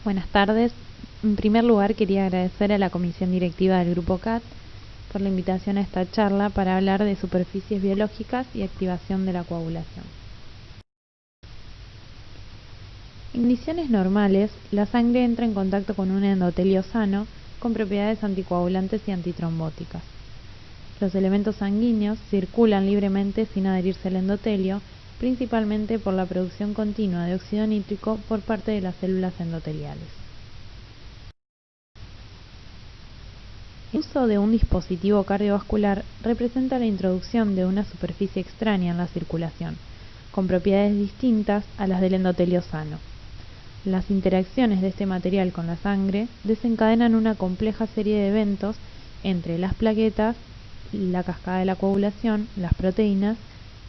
Buenas tardes. En primer lugar, quería agradecer a la comisión directiva del Grupo CAT por la invitación a esta charla para hablar de superficies biológicas y activación de la coagulación. En condiciones normales, la sangre entra en contacto con un endotelio sano con propiedades anticoagulantes y antitrombóticas. Los elementos sanguíneos circulan libremente sin adherirse al endotelio, principalmente por la producción continua de óxido nítrico por parte de las células endoteliales. El uso de un dispositivo cardiovascular representa la introducción de una superficie extraña en la circulación, con propiedades distintas a las del endotelio sano. Las interacciones de este material con la sangre desencadenan una compleja serie de eventos entre las plaquetas, la cascada de la coagulación, las proteínas,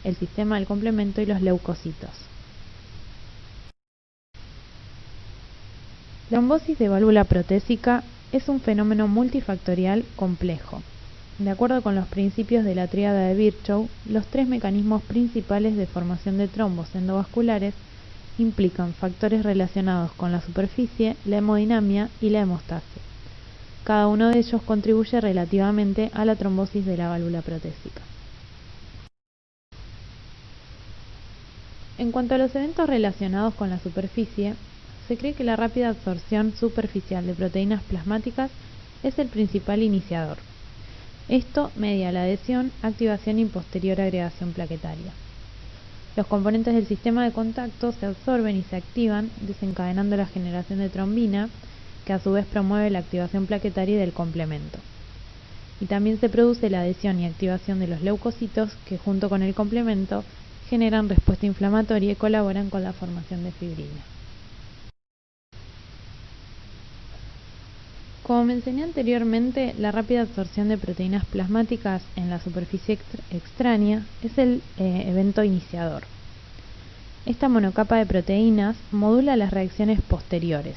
el sistema del complemento y los leucocitos. La trombosis de válvula protésica es un fenómeno multifactorial complejo. De acuerdo con los principios de la tríada de Virchow, los tres mecanismos principales de formación de trombos endovasculares implican factores relacionados con la superficie, la hemodinamia y la hemostasia. Cada uno de ellos contribuye relativamente a la trombosis de la válvula protésica. En cuanto a los eventos relacionados con la superficie, se cree que la rápida absorción superficial de proteínas plasmáticas es el principal iniciador. Esto media la adhesión, activación y posterior agregación plaquetaria. Los componentes del sistema de contacto se absorben y se activan, desencadenando la generación de trombina, que a su vez promueve la activación plaquetaria y del complemento. Y también se produce la adhesión y activación de los leucocitos, que junto con el complemento generan respuesta inflamatoria y colaboran con la formación de fibrina. Como mencioné anteriormente, la rápida absorción de proteínas plasmáticas en la superficie extraña es el evento iniciador. Esta monocapa de proteínas modula las reacciones posteriores.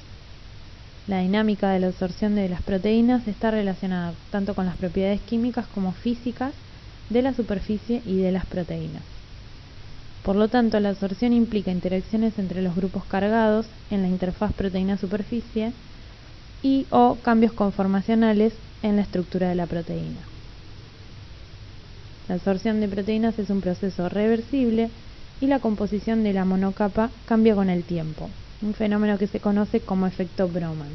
La dinámica de la absorción de las proteínas está relacionada tanto con las propiedades químicas como físicas de la superficie y de las proteínas. Por lo tanto, la absorción implica interacciones entre los grupos cargados en la interfaz proteína-superficie o cambios conformacionales en la estructura de la proteína. La absorción de proteínas es un proceso reversible y la composición de la monocapa cambia con el tiempo, un fenómeno que se conoce como efecto Broman.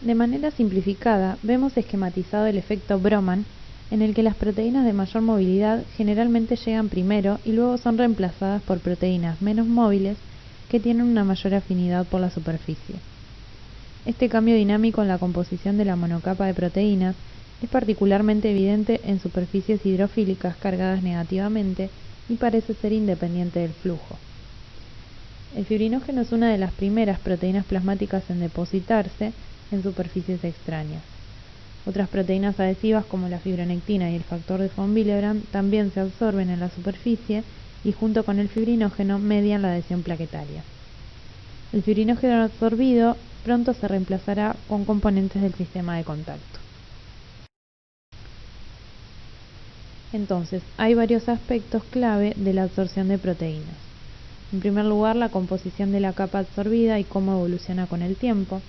De manera simplificada, vemos esquematizado el efecto Broman, en el que las proteínas de mayor movilidad generalmente llegan primero y luego son reemplazadas por proteínas menos móviles que tienen una mayor afinidad por la superficie. Este cambio dinámico en la composición de la monocapa de proteínas es particularmente evidente en superficies hidrofílicas cargadas negativamente y parece ser independiente del flujo. El fibrinógeno es una de las primeras proteínas plasmáticas en depositarse en superficies extrañas. Otras proteínas adhesivas como la fibronectina y el factor de von Willebrand también se absorben en la superficie y junto con el fibrinógeno median la adhesión plaquetaria. El fibrinógeno absorbido pronto se reemplazará con componentes del sistema de contacto. Entonces, hay varios aspectos clave de la absorción de proteínas. En primer lugar, la composición de la capa absorbida y cómo evoluciona con el tiempo,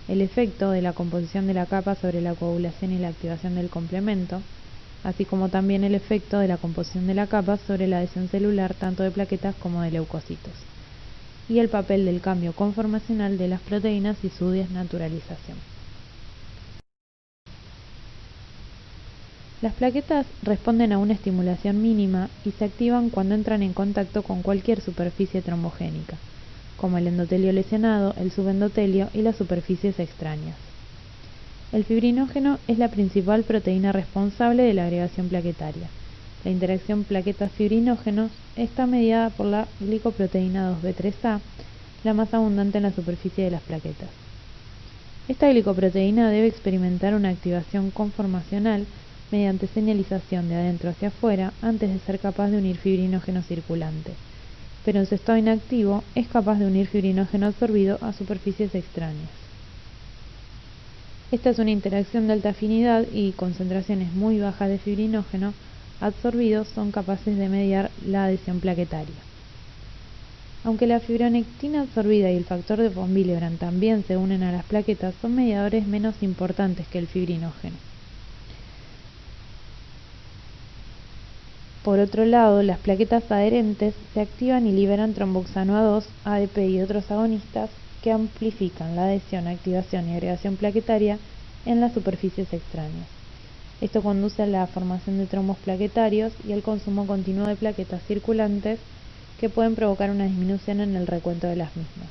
el efecto de la composición de la capa sobre la coagulación y la activación del complemento, así como también el efecto de la composición de la capa sobre la adhesión celular tanto de plaquetas como de leucocitos, y el papel del cambio conformacional de las proteínas y su desnaturalización. Las plaquetas responden a una estimulación mínima y se activan cuando entran en contacto con cualquier superficie trombogénica, como el endotelio lesionado, el subendotelio y las superficies extrañas. El fibrinógeno es la principal proteína responsable de la agregación plaquetaria. La interacción plaquetas-fibrinógenos está mediada por la glicoproteína 2B3A, la más abundante en la superficie de las plaquetas. Esta glicoproteína debe experimentar una activación conformacional mediante señalización de adentro hacia afuera antes de ser capaz de unir fibrinógeno circulante, pero en su estado inactivo es capaz de unir fibrinógeno absorbido a superficies extrañas. Esta es una interacción de alta afinidad y concentraciones muy bajas de fibrinógeno absorbidos son capaces de mediar la adhesión plaquetaria. Aunque la fibronectina absorbida y el factor de von Willebrand también se unen a las plaquetas, son mediadores menos importantes que el fibrinógeno. Por otro lado, las plaquetas adherentes se activan y liberan tromboxano A2, ADP y otros agonistas que amplifican la adhesión, activación y agregación plaquetaria en las superficies extrañas. Esto conduce a la formación de trombos plaquetarios y al consumo continuo de plaquetas circulantes que pueden provocar una disminución en el recuento de las mismas.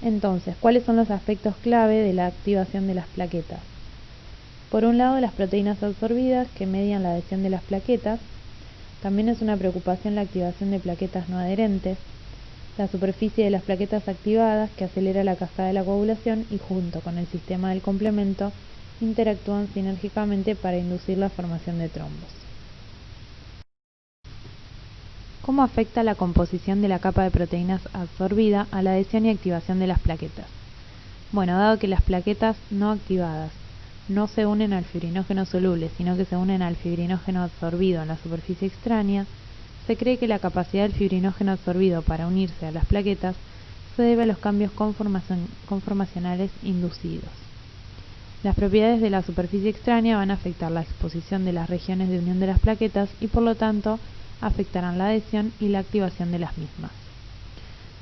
Entonces, ¿cuáles son los aspectos clave de la activación de las plaquetas? Por un lado, las proteínas absorbidas que median la adhesión de las plaquetas. También es una preocupación la activación de plaquetas no adherentes, la superficie de las plaquetas activadas que acelera la cascada de la coagulación y junto con el sistema del complemento interactúan sinérgicamente para inducir la formación de trombos. ¿Cómo afecta la composición de la capa de proteínas absorbida a la adhesión y activación de las plaquetas? Bueno, dado que las plaquetas no activadas no se unen al fibrinógeno soluble, sino que se unen al fibrinógeno absorbido en la superficie extraña, se cree que la capacidad del fibrinógeno absorbido para unirse a las plaquetas se debe a los cambios conformacionales inducidos. Las propiedades de la superficie extraña van a afectar la exposición de las regiones de unión de las plaquetas y por lo tanto afectarán la adhesión y la activación de las mismas.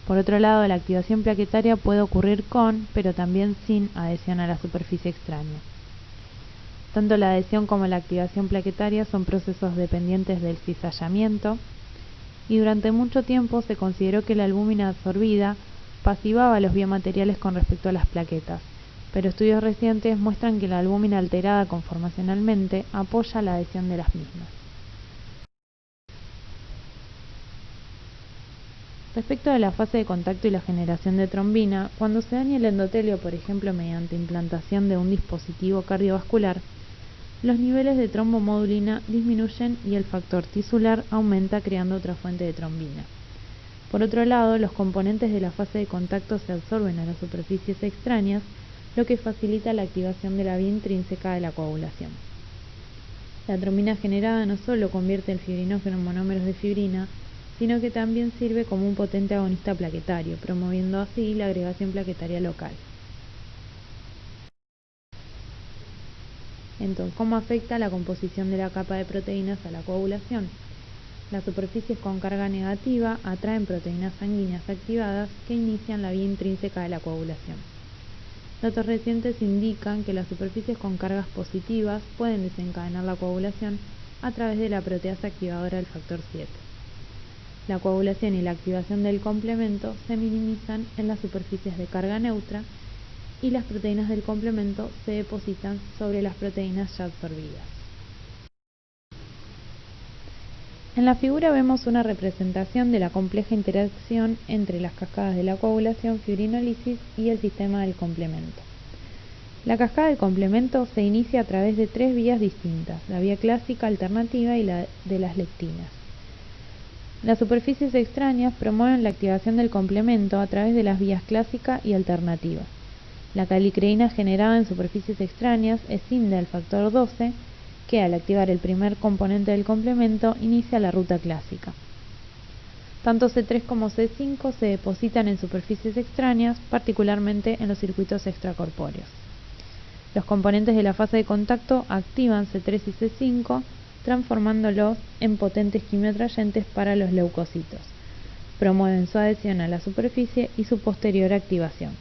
Por otro lado, la activación plaquetaria puede ocurrir con, pero también sin adhesión a la superficie extraña. Tanto la adhesión como la activación plaquetaria son procesos dependientes del cizallamiento y durante mucho tiempo se consideró que la albúmina absorbida pasivaba los biomateriales con respecto a las plaquetas, pero estudios recientes muestran que la albúmina alterada conformacionalmente apoya la adhesión de las mismas. Respecto de la fase de contacto y la generación de trombina, cuando se daña el endotelio, por ejemplo mediante implantación de un dispositivo cardiovascular, los niveles de trombomodulina disminuyen y el factor tisular aumenta creando otra fuente de trombina. Por otro lado, los componentes de la fase de contacto se absorben a las superficies extrañas, lo que facilita la activación de la vía intrínseca de la coagulación. La trombina generada no solo convierte el fibrinógeno en monómeros de fibrina, sino que también sirve como un potente agonista plaquetario, promoviendo así la agregación plaquetaria local. Entonces, ¿cómo afecta la composición de la capa de proteínas a la coagulación? Las superficies con carga negativa atraen proteínas sanguíneas activadas que inician la vía intrínseca de la coagulación. Datos recientes indican que las superficies con cargas positivas pueden desencadenar la coagulación a través de la proteasa activadora del factor 7. La coagulación y la activación del complemento se minimizan en las superficies de carga neutra y las proteínas del complemento se depositan sobre las proteínas ya absorbidas. En la figura vemos una representación de la compleja interacción entre las cascadas de la coagulación, fibrinólisis y el sistema del complemento. La cascada del complemento se inicia a través de tres vías distintas, la vía clásica, alternativa y la de las lectinas. Las superficies extrañas promueven la activación del complemento a través de las vías clásica y alternativa. La calicreína generada en superficies extrañas escinde al factor 12, que al activar el primer componente del complemento inicia la ruta clásica. Tanto C3 como C5 se depositan en superficies extrañas, particularmente en los circuitos extracorpóreos. Los componentes de la fase de contacto activan C3 y C5, transformándolos en potentes quimioatrayentes para los leucocitos. Promueven su adhesión a la superficie y su posterior activación.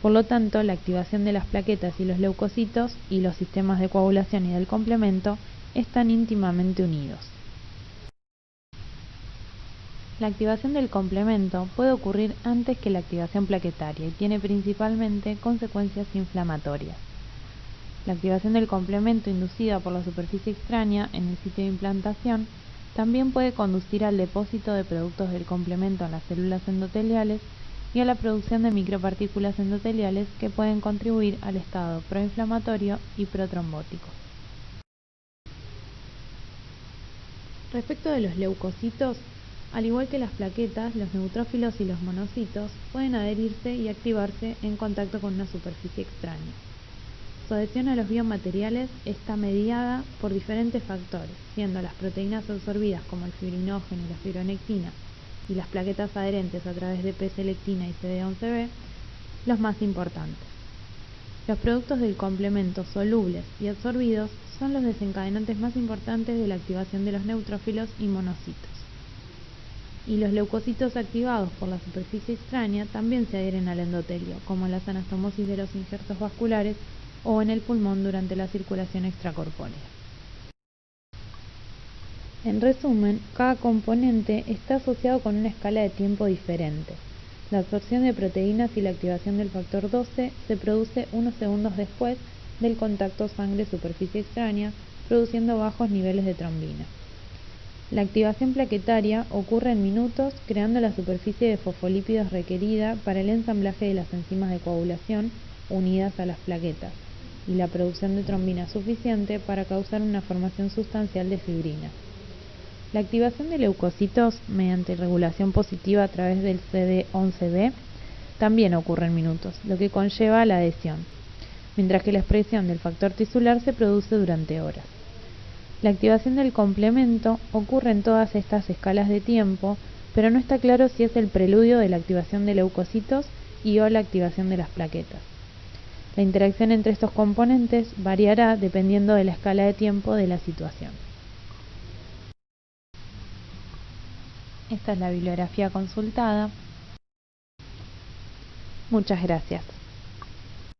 Por lo tanto, la activación de las plaquetas y los leucocitos y los sistemas de coagulación y del complemento están íntimamente unidos. La activación del complemento puede ocurrir antes que la activación plaquetaria y tiene principalmente consecuencias inflamatorias. La activación del complemento inducida por la superficie extraña en el sitio de implantación también puede conducir al depósito de productos del complemento en las células endoteliales y a la producción de micropartículas endoteliales que pueden contribuir al estado proinflamatorio y protrombótico. Respecto de los leucocitos, al igual que las plaquetas, los neutrófilos y los monocitos pueden adherirse y activarse en contacto con una superficie extraña. Su adhesión a los biomateriales está mediada por diferentes factores, siendo las proteínas absorbidas como el fibrinógeno y la fibronectina y las plaquetas adherentes a través de P-selectina y CD11B los más importantes. Los productos del complemento solubles y absorbidos son los desencadenantes más importantes de la activación de los neutrófilos y monocitos. Y los leucocitos activados por la superficie extraña también se adhieren al endotelio, como en la anastomosis de los injertos vasculares o en el pulmón durante la circulación extracorpórea. En resumen, cada componente está asociado con una escala de tiempo diferente. La absorción de proteínas y la activación del factor 12 se produce unos segundos después del contacto sangre-superficie extraña, produciendo bajos niveles de trombina. La activación plaquetaria ocurre en minutos, creando la superficie de fosfolípidos requerida para el ensamblaje de las enzimas de coagulación unidas a las plaquetas, y la producción de trombina suficiente para causar una formación sustancial de fibrina. La activación de leucocitos mediante regulación positiva a través del CD11B también ocurre en minutos, lo que conlleva la adhesión, mientras que la expresión del factor tisular se produce durante horas. La activación del complemento ocurre en todas estas escalas de tiempo, pero no está claro si es el preludio de la activación de leucocitos y o la activación de las plaquetas. La interacción entre estos componentes variará dependiendo de la escala de tiempo de la situación. Esta es la bibliografía consultada. Muchas gracias.